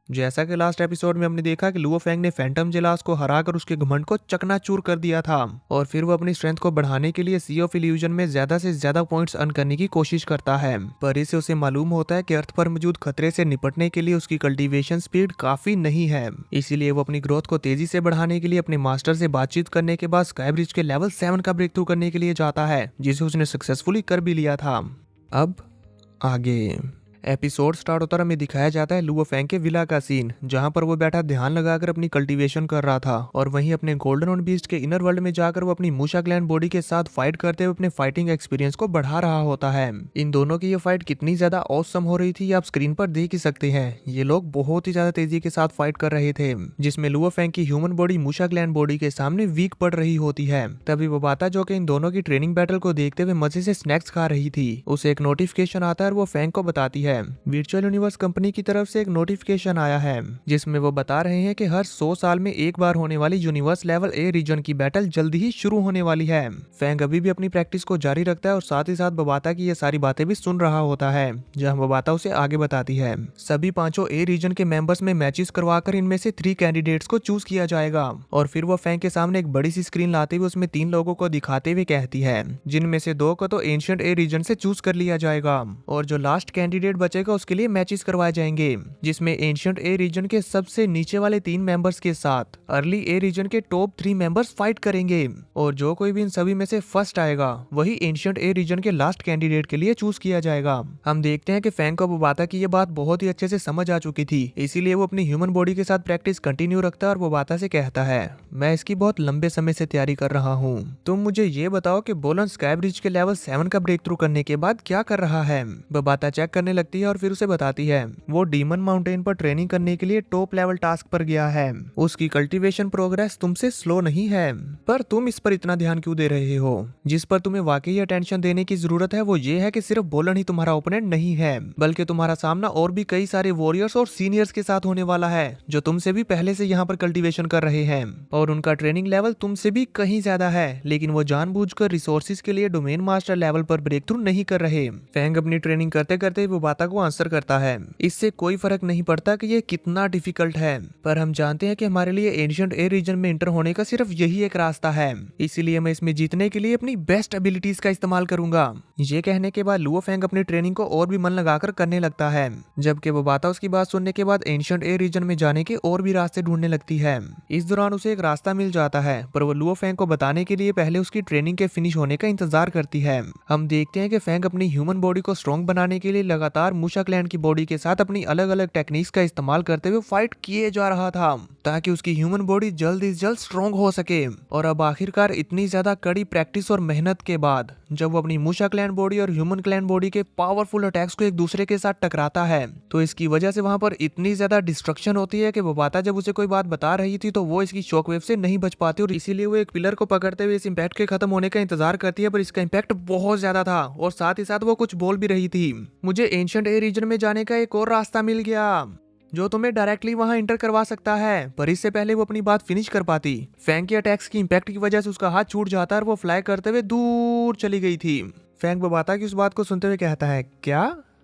जैसा कि last episode में हमने देखा कि लुओ फेंग ने फैंटम जेलास को हराकर उसके घमंड को चकनाचूर कर दिया था और फिर वो अपनी स्ट्रेंथ को बढ़ाने के लिए सी ऑफ इल्यूजन में ज्यादा से ज्यादा पॉइंट्स अर्न करने की कोशिश करता है। पर इससे उसे मालूम होता है कि अर्थ पर मौजूद खतरे से निपटने के लिए उसकी कल्टीवेशन स्पीड काफी नहीं है। इसीलिए वो अपनी ग्रोथ को तेजी से बढ़ाने के लिए अपने मास्टर से बातचीत करने के बाद स्काई ब्रिज के लेवल 7 का ब्रेक थ्रू करने के लिए जाता है, जिसे उसने सक्सेसफुली कर भी लिया था। अब आगे एपिसोड स्टार्ट होता और हमें दिखाया जाता है लुओ फेंग के विला का सीन, जहां पर वो बैठा ध्यान लगाकर अपनी कल्टीवेशन कर रहा था और वहीं अपने गोल्डन ऑन बीस्ट के इनर वर्ल्ड में जाकर वो अपनी मूशा क्लैन बॉडी के साथ फाइट करते हुए अपने फाइटिंग एक्सपीरियंस को बढ़ा रहा होता है। इन दोनों की ये फाइट कितनी ज्यादा ऑसम हो रही थी आप स्क्रीन पर देख ही सकते हैं। ये लोग बहुत ही ज्यादा तेजी के साथ फाइट कर रहे थे, जिसमें लुओ फेंग की ह्यूमन बॉडी मूशा क्लैन बॉडी के सामने वीक पड़ रही होती है। तभी वो बाता जो कि इन दोनों की ट्रेनिंग बैटल को देखते हुए मजे से स्नैक्स खा रही थी, उसे एक नोटिफिकेशन आता है और वो फेंग को बताती है वर्चुअल यूनिवर्स कंपनी की तरफ से एक नोटिफिकेशन आया है, जिसमें वो बता रहे हैं कि हर 100 साल में एक बार होने वाली यूनिवर्स लेवल ए रीजन की बैटल जल्दी ही शुरू होने वाली है। फेंग अभी भी अपनी प्रैक्टिस को जारी रखता है और साथ ही साथ बबाता की ये सारी बातें भी सुन रहा होता है, जहां बबाता उसे आगे बताती है सभी पांचों ए रीजन के मेंबर्स में मैचेस करवाकर इनमें से 3 कैंडिडेट्स को चूज किया जाएगा। और फिर वो फेंग के सामने एक बड़ी सी स्क्रीन लाते हुए उसमें 3 लोगों को दिखाते हुए कहती है, जिनमें से 2 को तो एंशिएंट ए रीजन से चूज कर लिया जाएगा और जो लास्ट कैंडिडेट बचेगा उसके लिए मैचेस करवाए जाएंगे, जिसमें एंशिएंट ए रीजन के सबसे नीचे वाले 3 मेंबर्स के साथ अर्ली ए रीजन के टॉप 3 मेंबर्स फाइट करेंगे और जो कोई भी इन सभी में से फर्स्ट आएगा वही एंशिएंट ए रीजन के लास्ट कैंडिडेट के लिए चूज किया जाएगा। हम देखते हैं कि फेंग को बबाता की ये बात बहुत ही अच्छे से समझ आ चुकी थी, इसीलिए वो अपनी ह्यूमन बॉडी के साथ प्रैक्टिस कंटिन्यू रखता है और बबाता से कहता है, मैं इसकी बहुत लंबे समय से तैयारी कर रहा हूँ। तुम मुझे ये बताओ कि बोलन स्काई ब्रिज के लेवल 7 का ब्रेक थ्रू करने के बाद क्या कर रहा है। बबाता चेक करने लगती है और फिर उसे बताती है वो डीमन माउंटेन पर ट्रेनिंग करने के लिए टॉप लेवल टास्क पर गया है। उसकी कल्टीवेशन प्रोग्रेस तुमसे स्लो नहीं है, पर तुम इस पर इतना ध्यान क्यों दे रहे हो। जिस पर तुम्हें वाकई अटेंशन देने की जरूरत है वो ये है कि सिर्फ बोलन ही तुम्हारा ओपोनेंट नहीं है, बल्कि तुम्हारा सामना और भी कई सारे वॉरियर्स और सीनियर्स के साथ होने वाला है जो तुमसे भी पहले से यहाँ पर कल्टीवेशन कर रहे हैं और उनका ट्रेनिंग लेवल तुमसे भी कहीं ज्यादा है, लेकिन वो जानबूझकर रिसोर्सेज के लिए डोमेन मास्टर लेवल पर ब्रेक थ्रू नहीं कर रहे। फेंग अपनी ट्रेनिंग करते करते वो बाता को आंसर करता है, इससे कोई फर्क नहीं पड़ता कि ये कितना डिफिकल्ट है, पर हम जानते हैं कि हमारे लिए एंशिएंट ए रीजन में इंटर होने का सिर्फ यही एक रास्ता है, इसीलिए मैं इसमें जीतने के लिए अपनी बेस्ट एबिलिटीज का इस्तेमाल करूंगा। ये कहने के बाद लुओ फेंग अपनी ट्रेनिंग को और भी मन लगाकर करने लगता है, जबकि वो बाता उसकी बात सुनने के बाद एंशिएंट ए रीजन में जाने के और भी रास्ते ढूंढने लगती है। इस दौरान उसे एक रास्ता मिल जाता है, पर वो लुओ फेंग को बताने के लिए पहले उसकी ट्रेनिंग के फिनिश होने का इंतजार करती है। हम देखते हैं कि फेंग अपनी ह्यूमन बॉडी को स्ट्रॉन्ग बनाने के लिए लगातार मूशा क्लैन की बॉडी के साथ अपनी अलग अलग टेक्निक्स का इस्तेमाल करते हुए फाइट किए जा रहा था, ताकि उसकी ह्यूमन बॉडी जल्द से जल्द स्ट्रॉन्ग हो सके। और अब आखिरकार इतनी ज्यादा कड़ी प्रैक्टिस और मेहनत के बाद जब वो अपनी मूशा क्लैन बॉडी और ह्यूमन क्लैन बॉडी के पावरफुल अटैक्स को एक दूसरे के साथ टकराता है, तो इसकी वजह से वहां पर इतनी ज्यादा डिस्ट्रक्शन होती है कि बबाता जब उसे कोई बात बता रही थी तो वो इसकी शॉक वेव से नहीं बच पाती और इसीलिए वो एक पिलर को पकड़ते हुए इस इम्पैक्ट के खत्म होने का इंतजार करती है, पर इसका इम्पैक्ट बहुत ज्यादा था और साथ ही साथ वो कुछ बोल भी रही थी, मुझे एंशिएंट ए रीजन में जाने का एक और रास्ता मिल गया जो तुम्हें डायरेक्टली वहां इंटर करवा सकता है। पर इससे पहले वो अपनी बात फिनिश कर पाती, फेंग के अटैक्स की इम्पैक्ट की वजह से उसका हाथ छूट जाता है और वो फ्लाई करते हुए दूर चली गई थी। फेंग बबाता की उस बात को सुनते हुए कहता है, क्या।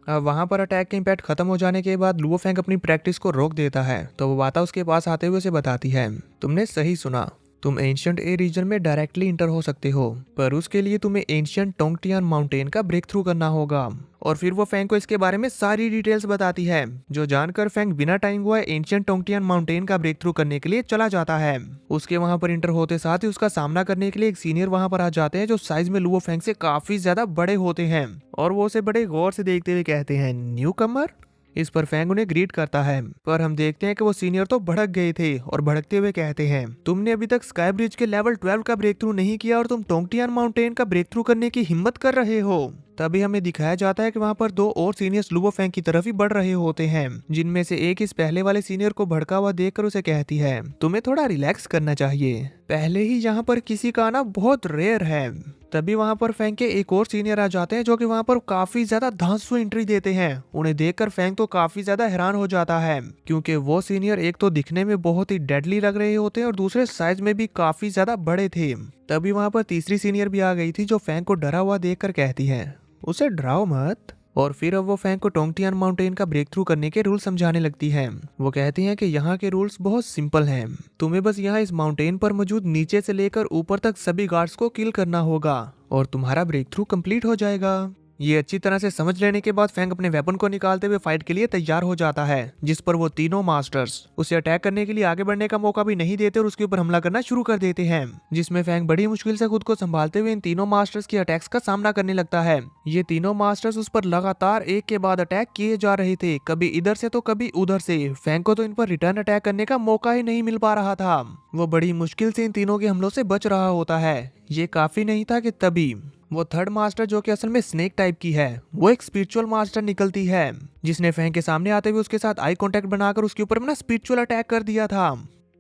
अब वहां पर अटैक के इम्पैक्ट खत्म हो जाने के बाद लुओ फेंग अपनी प्रैक्टिस को रोक देता है, तो बबाता उसके पास आते हुए उसे बताती है, तुमने सही सुना, तुम एंशिएंट ए रीजन में डायरेक्टली इंटर हो सकते हो, पर उसके लिए तुम्हें एंशिएंट टोंगटियान माउंटेन का ब्रेक थ्रू करना होगा। और फिर वो फेंग को इसके बारे में सारी डिटेल्स बताती है, जो जानकर फेंग बिना टाइम हुआ एंशिएंट टोंगटियान माउंटेन का ब्रेक थ्रू करने के लिए चला जाता है। उसके वहां पर इंटर होते साथ ही उसका सामना करने के लिए एक सीनियर वहां पर आ जाते हैं, जो साइज में लुओ फेंग से काफी ज्यादा बड़े होते हैं और वो उसे बड़े गौर से देखते हुए कहते हैं, न्यू कमर। इस पर फेंग उन्हें ग्रीट करता है, पर हम देखते हैं कि वो सीनियर तो भड़क गए थे और भड़कते हुए कहते हैं, तुमने अभी तक स्काई ब्रिज के लेवल 12 का ब्रेक थ्रू नहीं किया और तुम टोंगटियान माउंटेन का ब्रेक थ्रू करने की हिम्मत कर रहे हो। तभी हमें दिखाया जाता है कि वहां पर 2 और सीनियर्स लुओ फेंग की तरफ ही बढ़ रहे होते हैं, जिनमें से एक इस पहले वाले सीनियर को भड़का हुआ देखकर उसे कहती है, तुम्हें थोड़ा रिलैक्स करना चाहिए, पहले ही यहाँ पर किसी का आना बहुत रेयर है। तभी वहां पर फेंग के एक और सीनियर आ जाते हैं, जो कि वहां पर काफी ज्यादा धांसू एंट्री देते हैं। उन्हें देखकर फेंग तो काफी ज्यादा हैरान हो जाता है, क्योंकि वो सीनियर एक तो दिखने में बहुत ही डेडली लग रहे होते हैं और दूसरे साइज में भी काफी ज्यादा बड़े थे। तभी वहां पर तीसरी सीनियर भी आ गई थी, जो फेंग को डरा हुआ देखकर कहती है, उसे डराओ मत, और फिर अब वो फैंग को टोंगटियान माउंटेन का ब्रेक थ्रू करने के रूल समझाने लगती है। वो कहती हैं कि यहाँ के रूल्स बहुत सिंपल हैं, तुम्हें बस यहाँ इस माउंटेन पर मौजूद नीचे से लेकर ऊपर तक सभी गार्ड्स को किल करना होगा और तुम्हारा ब्रेक थ्रू कंप्लीट हो जाएगा। ये अच्छी तरह से समझ लेने के बाद फैंग अपने वेपन को निकालते हुए फाइट के लिए तैयार हो जाता है, जिस पर वो तीनों मास्टर्स उसे अटैक करने के लिए आगे बढ़ने का मौका भी नहीं देते और उसके ऊपर हमला करना शुरू कर देते हैं, जिसमें फैंग बड़ी मुश्किल से खुद को संभालते हुए इन तीनों मास्टर्स की अटैक्स का सामना करने लगता है। ये तीनों मास्टर्स उस पर लगातार एक के बाद अटैक किए जा रहे थे, कभी इधर से तो कभी उधर से। फैंग को तो इन पर रिटर्न अटैक करने का मौका ही नहीं मिल पा रहा था। वो बड़ी मुश्किल से इन तीनों के हमलों से बच रहा होता है। ये काफी नहीं था कि तभी वो थर्ड मास्टर, जो कि असल में स्नेक टाइप की है, वो एक स्पिरिचुअल मास्टर निकलती है, जिसने फैंग के सामने आते हुए उसके साथ आई कांटेक्ट बनाकर उसके ऊपर अपना स्पिरिचुअल अटैक कर दिया था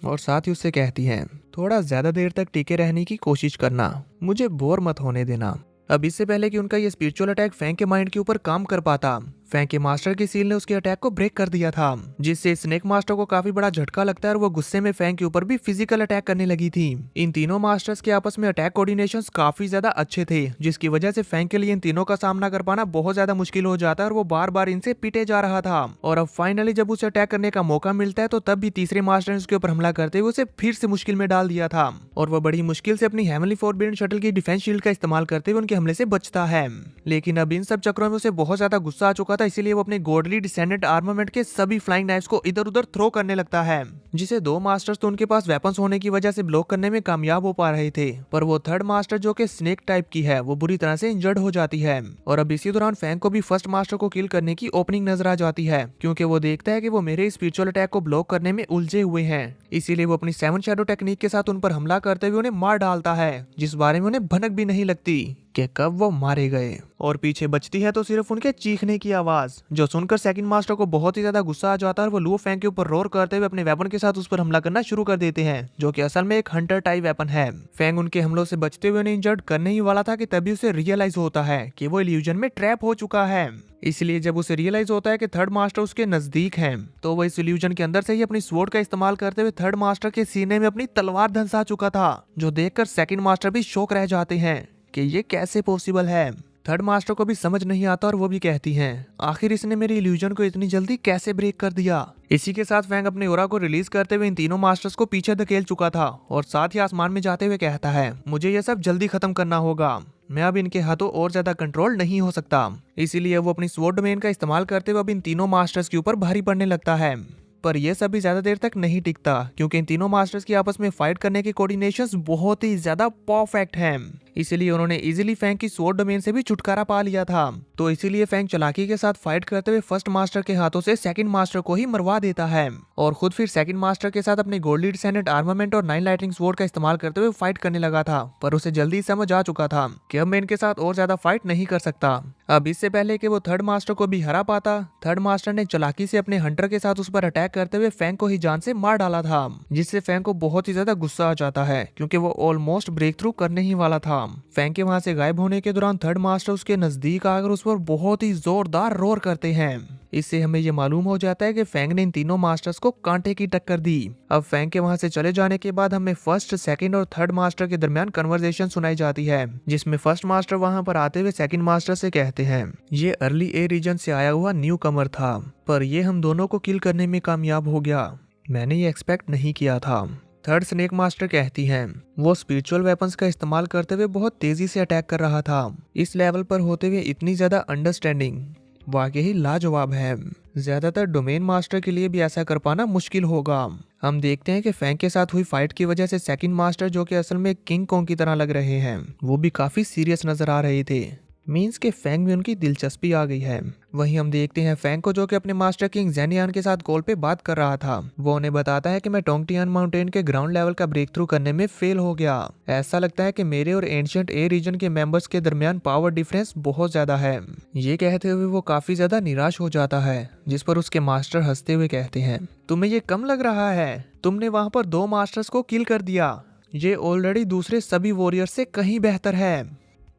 और साथ ही उससे कहती है थोड़ा ज्यादा देर तक टिके रहने की कोशिश करना, मुझे बोर मत होने देना। अब इससे पहले कि उनका ये स्पिरिचुअल अटैक फैंग के माइंड के ऊपर काम कर पाता, फैंग के मास्टर की सील ने उसके अटैक को ब्रेक कर दिया था, जिससे स्नेक मास्टर को काफी बड़ा झटका लगता है और वो गुस्से में फैंग के ऊपर भी फिजिकल अटैक करने लगी थी। इन तीनों मास्टर्स के आपस में अटैक कोऑर्डिनेशंस काफी ज्यादा अच्छे थे, जिसकी वजह से फैंग के लिए इन तीनों का सामना कर पाना बहुत ज्यादा मुश्किल हो जाता है और वो बार बार इनसे पिटे जा रहा था। और अब फाइनली जब उसे अटैक करने का मौका मिलता है तो तब भी तीसरे मास्टर ने उसके ऊपर हमला करते हुए उसे फिर से मुश्किल में डाल दिया था और वह बड़ी मुश्किल से अपनी हेवनली फॉरबिडन शटल की डिफेंस शील्ड का इस्तेमाल करते हुए उनके हमले से बचता है। लेकिन अब इन सब चक्रों में उसे बहुत ज्यादा गुस्सा आ चुका था, इसीलिए वो अपने गॉडली डिसेंडेंट आर्मामेंट के सभी फ्लाइंग नाइफ्स को इधर उधर थ्रो करने लगता है, जिसे दो मास्टर्स तो उनके पास वेपन्स होने की वजह से ब्लॉक करने में कामयाब हो पा रहे थे, पर वो थर्ड मास्टर जो कि स्नेक टाइप की है वो बुरी तरह से इंजर्ड हो जाती है। और अब इसी दौरान फैंग को भी फर्स्ट मास्टर को किल करने की ओपनिंग नजर आ जाती है, क्योंकि वो देखता है कि वो मेरे स्पिरिचुअल अटैक को ब्लॉक करने में उलझे हुए हैं, इसीलिए वो अपनी 7 शैडो टेक्निक के साथ उन पर हमला करते हुए उन्हें मार डालता है, जिस बारे में उन्हें भनक भी नहीं लगती कि कब वो मारे गए। और पीछे बचती है तो सिर्फ उनके चीखने की आवाज, जो सुनकर सेकंड मास्टर को बहुत ही ज्यादा गुस्सा आ जाता है और वो लुओ फैंग के ऊपर रोर करते हुए अपने वेपन के साथ उस पर हमला करना शुरू कर देते हैं, जो कि असल में एक हंटर टाइप वेपन है। फैंग उनके हमलों से बचते हुए उन्हें इंजर्ड करने ही वाला था कि तभी उसे रियलाइज होता है कि वो इल्यूजन में ट्रैप हो चुका है। इसलिए जब उसे रियलाइज होता है कि थर्ड मास्टर उसके नजदीक हैं, तो वो इस इल्यूजन के अंदर से ही अपनी स्वॉर्ड का इस्तेमाल करते हुए थर्ड मास्टर के सीने में अपनी तलवार धंसा चुका था, जो देखकर सेकंड मास्टर भी शॉक रह जाते हैं कि ये कैसे पॉसिबल है। थर्ड मास्टर को भी समझ नहीं आता और वो भी कहती हैं आखिर इसने मेरी इल्यूजन को इतनी जल्दी कैसे ब्रेक कर दिया। इसी के साथ फैंग अपने ओरा को रिलीज करते हुए इन तीनों मास्टर्स को पीछे धकेल चुका था और साथ ही आसमान में जाते हुए कहता है मुझे ये सब जल्दी खत्म करना होगा, मैं अब इनके हाथों और ज्यादा कंट्रोल नहीं हो सकता। इसीलिए वो अपनी स्वॉर्ड डोमेन का इस्तेमाल करते हुए अब इन तीनों मास्टर्स के ऊपर भारी पड़ने लगता है। पर यह सभी ज्यादा देर तक नहीं टिकता, क्योंकि इन तीनों मास्टर्स की आपस में फाइट करने की कोऑर्डिनेशंस बहुत ही ज्यादा परफेक्ट हैं। इसीलिए उन्होंने इजीली फैंग की स्वॉर्ड डोमेन से भी छुटकारा पा लिया था। तो इसीलिए फैंग चालाकी के साथ फाइट करते हुए फर्स्ट मास्टर के हाथों से सेकंड मास्टर को ही मरवा देता है और खुद फिर सेकंड मास्टर के साथ अपने गोल्डली डिसेंडेंट आर्मामेंट और 9 लाइटनिंग स्वॉर्ड का इस्तेमाल करते हुए फाइट करने लगा था। पर उसे जल्दी समझ आ चुका था कि अब मैं इनके साथ और ज्यादा फाइट नहीं कर सकता। अब इससे पहले कि वो थर्ड मास्टर को भी हरा पाता, थर्ड मास्टर ने चालाकी से अपने हंटर के साथ उस पर अटैक करते हुए फैंग को ही जान से मार डाला था, जिससे फैंग को बहुत ही ज्यादा गुस्सा आ जाता है, क्योंकि वो ऑलमोस्ट ब्रेक थ्रू करने ही वाला था। फैंग के वहां से गायब होने के दौरान थर्ड मास्टर उसके नजदीक आकर उस पर बहुत ही जोरदार रोर करते हैं। इससे हमें ये मालूम हो जाता है कि फैंग ने इन तीनों मास्टर्स को कांटे की टक्कर दी। अब फैंग के वहां से चले जाने के बाद हमें फर्स्ट, सेकंड और थर्ड मास्टर के दरमियान कन्वर्सेशन सुनाई जाती है, जिसमें फर्स्ट मास्टर वहां पर आते हुए सेकंड मास्टर से कहते हैं ये अर्ली ए रीजन से आया हुआ न्यू कमर था, पर ये हम दोनों को किल करने में कामयाब हो गया, मैंने ये एक्सपेक्ट नहीं किया था। थर्ड स्नेक मास्टर कहती हैं वो स्पिरिचुअल वेपन्स का इस्तेमाल करते हुए बहुत तेजी से अटैक कर रहा था, इस लेवल पर होते हुए इतनी ज्यादा अंडरस्टैंडिंग वाकई लाजवाब है। ज्यादातर डोमेन मास्टर के लिए भी ऐसा कर पाना मुश्किल होगा। हम देखते हैं कि फैंग के साथ हुई फाइट की वजह से सेकंड मास्टर, जो कि असल में किंग कॉन्ग की तरह लग रहे हैं, वो भी काफी सीरियस नजर आ रहे थे। मींस के फैंग में उनकी दिलचस्पी आ गई है। वहीं हम देखते हैं फैंग को, जो कि अपने मास्टर किंग जेनियान के साथ कॉल पे बात कर रहा था। वो उन्हें बताता है कि मैं टोंगटियान माउंटेन के ग्राउंड लेवल का ब्रेक थ्रू करने में फेल हो गया। ऐसा लगता है कि मेरे और एंशिएंट ए रीजन के मेंबर्स के दरमियान पावर डिफरेंस बहुत ज्यादा है। ये कहते हुए वो काफी ज्यादा निराश हो जाता है, जिस पर उसके मास्टर हंसते हुए कहते हैं तुम्हें ये कम लग रहा है, तुमने वहां पर 2 मास्टर्स को किल कर दिया, ये ऑलरेडी दूसरे सभी वॉरियर से कहीं बेहतर है।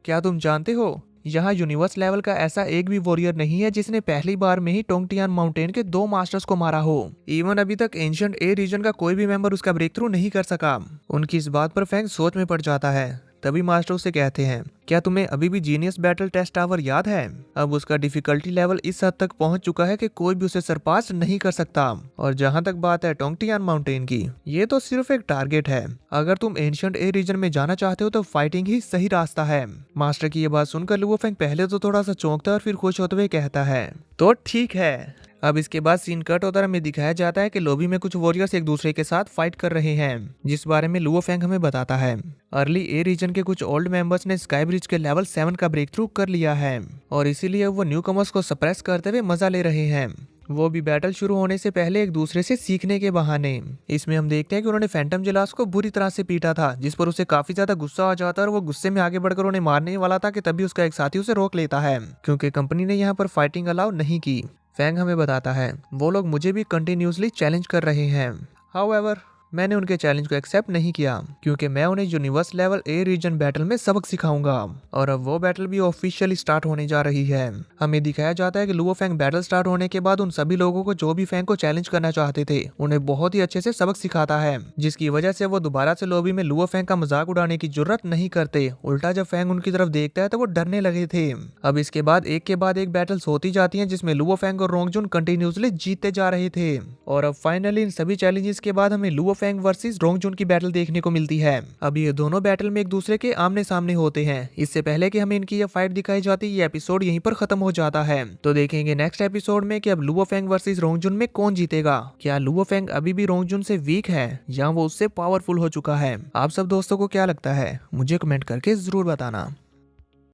क्या तुम जानते हो यहाँ यूनिवर्स लेवल का ऐसा एक भी वॉरियर नहीं है जिसने पहली बार में ही टोंगटियान माउंटेन के 2 मास्टर्स को मारा हो। इवन अभी तक एंशिएंट ए रीजन का कोई भी मेंबर उसका ब्रेक थ्रू नहीं कर सका। उनकी इस बात पर फैंग सोच में पड़ जाता है। तभी मास्टर उसे कहते हैं, क्या तुम्हें अभी भी जीनियस बैटल टेस्ट टावर याद है? अब उसका डिफिकल्टी लेवल इस हद तक पहुंच चुका है कि कोई भी उसे सरपास नहीं कर सकता। और जहां तक बात है टोंगटियान माउंटेन की, ये तो सिर्फ एक टारगेट है। अगर तुम एंशिएंट ए रीजन में जाना चाहते हो तो फाइटिंग ही सही रास्ता है। मास्टर की ये बात सुनकर लुओ फेंग पहले तो थोड़ा सा चौंकता है और फिर खुश होते हुए कहता है, तो ठीक है। अब इसके बाद सीन कट होता है, हमें दिखाया जाता है कि लॉबी में कुछ वॉरियर्स एक दूसरे के साथ फाइट कर रहे हैं, जिस बारे में लुओ फेंग हमें बताता है। अर्ली ए रीजन के कुछ ओल्ड मेंबर्स ने स्काई ब्रिज के लेवल 7 का ब्रेक थ्रू कर लिया है और इसीलिए वो न्यू कमर्स को सप्रेस करते हुए मजा ले रहे हैं, वो भी बैटल शुरू होने से पहले एक दूसरे से सीखने के बहाने। इसमें हम देखते हैं कि उन्होंने फैंटम जिलास को बुरी तरह से पीटा था, जिस पर उसे काफी ज्यादा गुस्सा आ जाता है और वो गुस्से में आगे बढ़कर उन्हें मारने वाला था कि तभी उसका एक साथी उसे रोक लेता है, क्योंकि कंपनी ने यहाँ पर फाइटिंग अलाउ नहीं की। फैंग हमें बताता है, वो लोग मुझे भी कंटिन्यूसली चैलेंज कर रहे हैं। हाउएवर, मैंने उनके चैलेंज को एक्सेप्ट नहीं किया, क्योंकि मैं उन्हें universe level a region battle में सबक सिखाऊंगा। और अब वो बैटल भी ऑफिशियली स्टार्ट होने जा रही है। हमें दिखाया जाता है कि लुओ फेंग बैटल स्टार्ट होने के बाद उन सभी लोगों को जो भी फेंग को चैलेंज करना चाहते थे उन्हें बहुत ही अच्छे से सबक सिखाता है, जिसकी वजह से वो दोबारा से लॉबी में लुओ फेंग का मजाक उड़ाने की जरूरत नहीं करते। उल्टा जब फेंग उनकी तरफ देखता है तो वो डरने लगे थे। अब इसके बाद एक के बाद एक बैटल्स होती जाती हैं, जिसमें लुओ फेंग और रोंगजुन कंटिन्यूसली जीतते जा रहे थे। और अब फाइनली इन सभी चैलेंजेस के बाद हमें लुओ फेंग वर्सेस रोंगजुन की बैटल देखने को मिलती है। अब ये दोनों बैटल में एक दूसरे के आमने सामने होते हैं। इससे पहले कि हमें इनकी ये फाइट दिखाई जाती, ये एपिसोड यहीं पर खत्म हो जाता है। तो देखेंगे नेक्स्ट एपिसोड में कि अब लुओ फेंग वर्सेस रोंगजुन में कौन जीतेगा। क्या लुओ फेंग अभी भी रोंगजुन से वीक है या वो उससे पावरफुल हो चुका है? आप सब दोस्तों को क्या लगता है, मुझे कमेंट करके जरूर बताना।